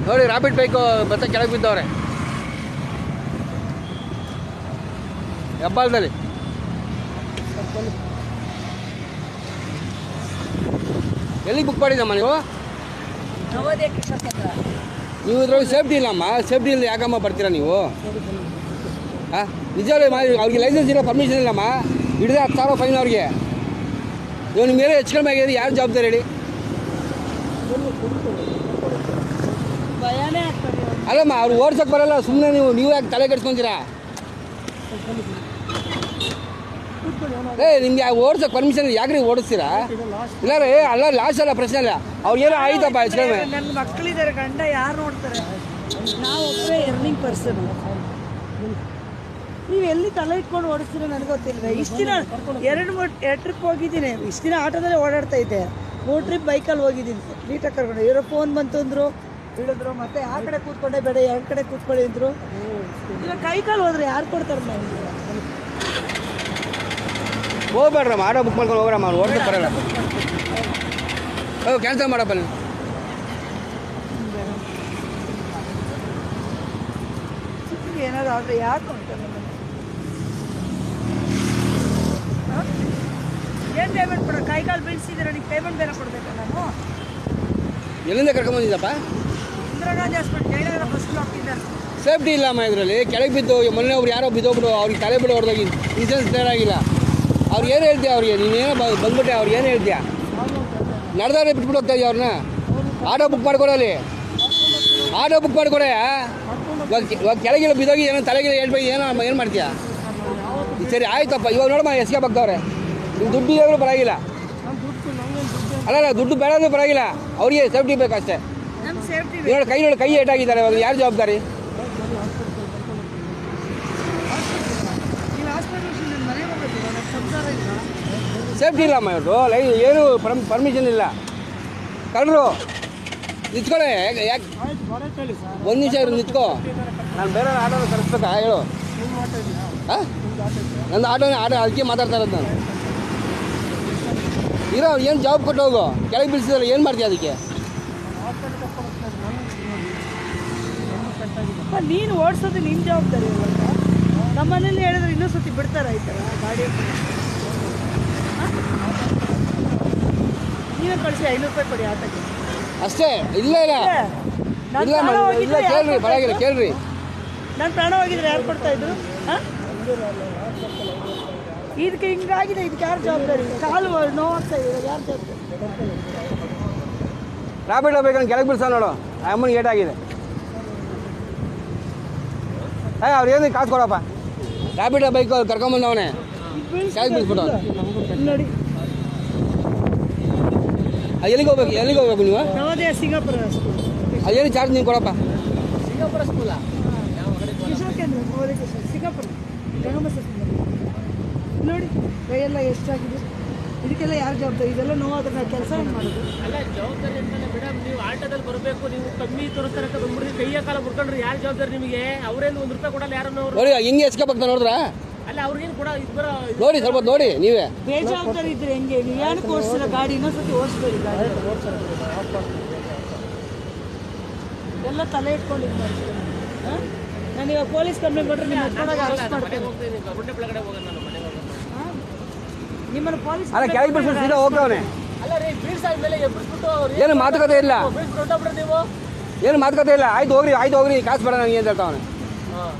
ನೋಡಿ rabbit bike ಬತ್ತ ಕೆಳಗೆ ಬಿದ್ದವ್ರೆ ಹೆಬ್ಬಾಳದಲ್ಲಿ. ಎಲ್ಲಿಗೆ ಬುಕ್ ಮಾಡಿದ್ದಮ್ಮ ನೀವು? ನೀವು ಇದ್ರೊಳಗೆ ಸೇಫ್ಟಿ ಇಲ್ಲಮ್ಮ, ಸೇಫ್ಟಿ ಇಲ್ಲ ಯಾಕಮ್ಮ ಬರ್ತೀರಾ ನೀವು? ಹಾಂ ನಿಜವೇ ಮಾಡಿ ಅವ್ರಿಗೆ ಲೈಸೆನ್ಸ್ ಇಲ್ಲ, ಪರ್ಮಿಷನ್ ಇಲ್ಲಮ್ಮ, ಹಿಡಿದ್ರೆ 10,000 ಫೈನ್ ಅವ್ರಿಗೆ. ಇವಾಗ ನಿಮ್ಮ ಮೇಲೆ ಹೆಚ್ಚು ಕಡಿಮೆ ಆಗಿದೆ, ಯಾರು ಜವಾಬ್ದಾರಿ ಹೇಳಿ? ಅಲ್ಲಮ್ಮ ಅವ್ರು ಓಡ್ಸೋಕೆ ಬರಲ್ಲ, ಸುಮ್ಮನೆ ನೀವು ಯಾಕೆ ತಲೆ ಕೆಡ್ಸ್ಕೊಂತೀರಾ? ನಿಮ್ಗೆ ಓಡ್ಸೋಕೆ ಪರ್ಮಿಷನ್ ಯಾಕ್ರಿ ಓಡಿಸ್ತೀರಾ? ಇಲ್ಲ ರೀ, ಅಲ್ಲ ಲಾಸ್ಟ್ ಅಲ್ಲ, ಪ್ರಶ್ನೆ ಇಲ್ಲ. ಅವ್ರಿಗೇನೋ ಆಯ್ತಪ್ಪ ಹೆಚ್ಚು ಕಡಿಮೆ. ನನ್ನ ಮಕ್ಕಳಿದ್ದಾರೆ, ಗಂಡ ಯಾರು ನೋಡ್ತಾರೆ? ನಾವು ಒಬ್ಬರೇ ಎರ್ನಿಂಗ್ ಪರ್ಸನ್. ನೀವು ಎಲ್ಲಿ ತಲೆ ಇಟ್ಕೊಂಡು ಓಡಿಸ್ತೀರ ನನಗೆ ಗೊತ್ತಿಲ್ಲ. ಇಷ್ಟು ದಿನ 2-3 ಟ್ರಿಪ್ ಹೋಗಿದ್ದೀನಿ. ಇಷ್ಟು ದಿನ ಆಟೋದಲ್ಲೇ ಓಡಾಡ್ತಾ ಇದ್ದೆ. 3 ಟ್ರಿಪ್ ಬೈಕಲ್ಲಿ ಹೋಗಿದ್ದೀನಿ. ನೀಟಾಗಿ ಕರ್ಕೊಂಡು ಇವರ ಫೋನ್ ಬಂತು ಅಂದರು, ಹಿಡಿದ್ರು. ಮತ್ತೆ ಆ ಕಡೆ ಕೂತ್ಕೊಂಡೆ ಬೇಡ, 2 ಕಡೆ ಕೂತ್ಕೊಳ್ಳಿ ಅಂದರು. ಇವಾಗ ಕೈ ಕಾಲು ಹೋದ್ರೆ ಯಾರು ಕೊಡ್ತಾರೆ? ನಾವು ಹೋಗ್ಬೇಡ್ರಮ್ಮ, ಆಟೋ ಬುಕ್ ಮಾಡ್ಕೊಂಡು ಹೋಗ್ರಮ್ಮ, ಅವ್ನು ಓಡ್ಸಕ್ಕೆ ಬರಲ್ಲ. ಕ್ಯಾನ್ಸಲ್ ಮಾಡಪ್ಪ. ಏನಾದ್ರು ಆದರೆ ಯಾಕೆ ಅಂತ ಏನು ಪೇಮೆಂಟ್ ಕೊಡೋ? ಕೈ ಕಾಲು ಬೀಳ್ಸಿದ್ದೀರ, ನೀವು ಪೇಮೆಂಟ್ ಬೇರೆ ಕೊಡಬೇಕಾ ನಾನು? ಎಲ್ಲಿಂದ ಕರ್ಕೊಂಬಂದಿದ್ದಪ್ಪ? ಇಂದಿರಾ ಗಾಂಧಿ ಹಾಸ್ಪಿಟ್ಲ್ ಹೇಳಿದ್ರೆ ಬಸ್ಗೆ ಹೋಗ್ತಿದ್ದೆ. ಸೇಫ್ಟಿ ಇಲ್ಲಮ್ಮ ಇದರಲ್ಲಿ. ಕೆಳಗೆ ಬಿದ್ದು ಮೊನ್ನೆ ಅವ್ರು ಯಾರೋ ಬಿದ್ದೋಗ್ಬಿಡು, ಅವ್ರಿಗೆ ತಲೆ ಬಿಡು ಹೊಡೆದೋಗಿ ಇನ್ಸೂರೆನ್ಸ್ ಕ್ಲಿಯರ್ ಆಗಿಲ್ಲ. ಅವ್ರಿಗೆ ಏನು ಹೇಳ್ತೀಯ? ಅವ್ರಿಗೆ ನೀನೇನೋ ಬಂದ್ಬಿಟ್ಟೆ, ಅವ್ರಿಗೆ ಏನು ಹೇಳ್ತೀಯ? ನಡೆದವ್ರೆ ಬಿಟ್ಬಿಟ್ಟು ಹೋಗ್ತಾ ಇದೆಯಾ ಅವ್ರನ್ನ? ಆಟೋ ಬುಕ್ ಮಾಡ್ಕೊಡಲ್ಲಿ, ಆಟೋ ಬುಕ್ ಮಾಡ್ಕೊಡೆ. ಇವಾಗ ಕೆಳಗಿಲ್ಲ ಬಿದ್ದೋಗಿ ಏನೋ ತಲೆಗಿಲ್ಲ ಹೇಳ್ಬೇಕು, ಏನು ಮಾಡ್ತೀಯ? ಸರಿ ಆಯ್ತಪ್ಪ, ಇವಾಗ ನೋಡಮ್ಮ ಎಸ್ಕೇಪ್ ಆಗ್ತಾವ್ರೆ. ನಿಮ್ಮ ದುಡ್ಡು ಇದ್ರೂ ಪರವಾಗಿಲ್ಲ. ಅಲ್ಲ ದುಡ್ಡು ಬೇಡಾದ್ರೂ ಪರವಾಗಿಲ್ಲ, ಅವ್ರಿಗೆ ಸೇಫ್ಟಿ ಬೇಕಷ್ಟೇ. ನೋಡಿ ಕೈ ಏಟಾಗಿದ್ದಾರೆ, ಇವಾಗ ಯಾರು ಜವಾಬ್ದಾರಿ? ಸೇಫ್ಟಿ ಇಲ್ಲಮ್ಮ ಇವರು, ಏನು ಪರ್ಮಿಷನ್ ಇಲ್ಲ. ಕಳ್ಳರು ನಿಂತ್ಕೊಳ್ಳೆ, ಯಾಕೆ 1 ನಿಮಿಷ ಇರು, ನಿಂತ್ಕೋ. ನಾನು ಬೇರೆ ಆಟೋನ ಕರೆಸ್ಬೇಕಾ ಹೇಳು? ಹಾಂ, ನಂದು ಆಟೋ ಅದಕ್ಕೆ ಮಾತಾಡ್ತಾ ಇರೋದು ನಾನು. ಇರೋ ಅವ್ರು ಏನು ಜಾಬ್ ಕೊಟ್ಟು ಹೋಗು, ಕೆಳಗೆ ಬೀಳಿಸಿದ್ರೆ ಏನು ಮಾಡ್ತೀಯ ಅದಕ್ಕೆ? ನೀನು ಓಡಿಸೋದು ನಿನ್ನ ಜವಾಬ್ದಾರಿ. ನಮ್ಮ ಮನೇಲಿ ಹೇಳಿದ್ರೆ ಇನ್ನೂ ಸತಿ ಬಿಡ್ತಾರೆ ಆಯ್ತಲ್ಲ ಗಾಡಿ. ನೀವೇ ಕಳಿಸಿ 500 ರೂಪಾಯಿ ಕೊಡಿ ಆಟೋಗೆ ಅಷ್ಟೇ. ಇಲ್ಲ ಇಲ್ಲ ಇಲ್ಲ, ಕೇಳ್ರಿ, ಪರವಾಗಿಲ್ಲ ಕೇಳ್ರಿ. ನಾನು ಪ್ರಾಣ ಹೋಗಿದ್ರೆ ಯಾರು ಕೊಡ್ತಾ ಇದ್ರು? ಇದಕ್ಕೆ ಹಿಂಗಾಗಿದೆ, ಇದಕ್ಕೆ ಯಾರು ಜವಾಬ್ದಾರಿ? ಕಾಲು ನೋವಾಗ್ತಾ ಇದೆ, ಯಾರು ಜವಾಬ್ದಾರಿ? ರಾಬಿಟ್ ಹೋಗ್ಬೇಕಂದ್ರೆ ಕೆಳಗೆ ಬೀಳ್ಸ ನೋಡು, ಅಮ್ಮನಿಗೆ ಏಟಾಗಿದೆ. ಅವ್ರು ಏನು ಕಾಸು ಕೊಡಪ್ಪ. ರಾಬಿಟ್ ಬೈಕ್ ಕರ್ಕೊಂಬಂದವನೇ ಕೆಳಗೆ ಬೀಳ್ಸ್ಬಿಟ್ಟು ನೋಡಿ. ಎಲ್ಲಿಗೆ ಹೋಗ್ಬೇಕು ನೀವು? ನವೋದಯ ಸಿಂಗಾಪುರ ಅದೇನು ಚಾರ್ಜ್ ನೀವು ಕೊಡಪ್ಪ. ಸಿಂಗಾಪುರ ಸ್ಕೂಲ ಕಿಶೋರ್ ಕೇಂದ್ರ, ನವೋದಯ ಕಿಶೋರ್ ಸಿಂಗಾಪುರ ಗಂಗಮ್ಮ ನೋಡಿ. ಕೈಯೆಲ್ಲ ಎಷ್ಟಾಗಿದೆ, ಇದಕ್ಕೆಲ್ಲ ಯಾರು ಜವಾಬ್ದಾರಿ? ಇದೆಲ್ಲ ನೋವಾದ್ರೆ ಕೆಲಸ ಏನು ಮಾಡೋದು? ಅಲ್ಲ ಜವಾಬ್ದಾರಿ ಅಂತಲ್ಲ ಮೇಡಮ್, ನೀವು ಆಟೋದಲ್ಲಿ ಬರಬೇಕು, ನೀವು ಕಮ್ಮಿ ತೋರಿಸ್ತಾರಂತ ಬಂದ್ಬಿಡ್ರಿ, ಕೈಯ ಕಾಲ ಮುರ್ಕೊಂಡ್ರೆ ಯಾರು ಜವಾಬ್ದಾರಿ ನಿಮಗೆ? ಅವರೇನು 1 ರೂಪಾಯಿ ಕೊಡಲ್ಲ ಯಾರನ್ನ ಅವರು. ನೋಡಿ ಹಿಂಗೆ ಎಸ್ಕೇಪ್ ಆಗ್ತಾ ನೋಡಿದ್ರ? ಅಲ್ಲ ಅವ್ರಿಗೇನು ಕೊಡ ಇಬ್ಬರು ನೋಡಿ, ಸ್ವಲ್ಪ ನೋಡಿ ನೀವೇ. ಬೇಜವಾಬ್ದಾರಿ ಇದ್ರೆ ಹೆಂಗೆ? ನೀವು ಏನಕ್ಕೆ ಓಡಿಸಿಲ್ಲ ಗಾಡಿ? ಇನ್ನೊಂದ್ಸತಿ ಓಡಿಸ್ಬೇಡಿ ಗಾಡಿ. ಎಲ್ಲ ತಲೆ ಇಟ್ಕೊಂಡು ಇದು ಮಾಡ್ತೀನಿ. ನಾನು ಇವಾಗ ಪೊಲೀಸ್ ಕಂಪ್ಲೇಂಟ್ ಕೊಟ್ಟರೆ ನಿಮ್ಮ ಹತ್ಕೊಂಡಾಗ ಅರೆಸ್ಟ್ ಮಾಡ್ತೀನಿ. ಗುಡ್ಡೆ ಬೆಳಗಡೆ ಹೋಗೋದು ನಾನು ಮನೆಗೆ ಹೋಗೋದು. ನಿಮ್ಮನ್ನು ಪೊಲೀಸ್ ಅಲ್ಲ ಕೆಳಗೆ ಬಿಡ್ಸ್ಬಿಟ್ಟು ಸೀದಾ ಹೋಗ್ತಾವನೆ. ಅಲ್ಲ ರೀ, ಬೀಳ್ಸಾದ್ಮೇಲೆ ಎಬ್ಬಿಸ್ಬಿಟ್ಟು ಏನು ಮಾತುಕತೆ ಇಲ್ಲ, ಬೀಳ್ಸ್ಬಿಟ್ಟು ಹೊರಟೋಗ್ಬಿಡ್ರಿ ನೀವು. ಏನು ಮಾತುಕತೆ ಇಲ್ಲ. ಆಯ್ತು ಹೋಗ್ರಿ ಕಾಸು ಬೇಡ ನನಗೆ ಅಂತ ಹೇಳ್ತಾವನೆ. ಹಾಂ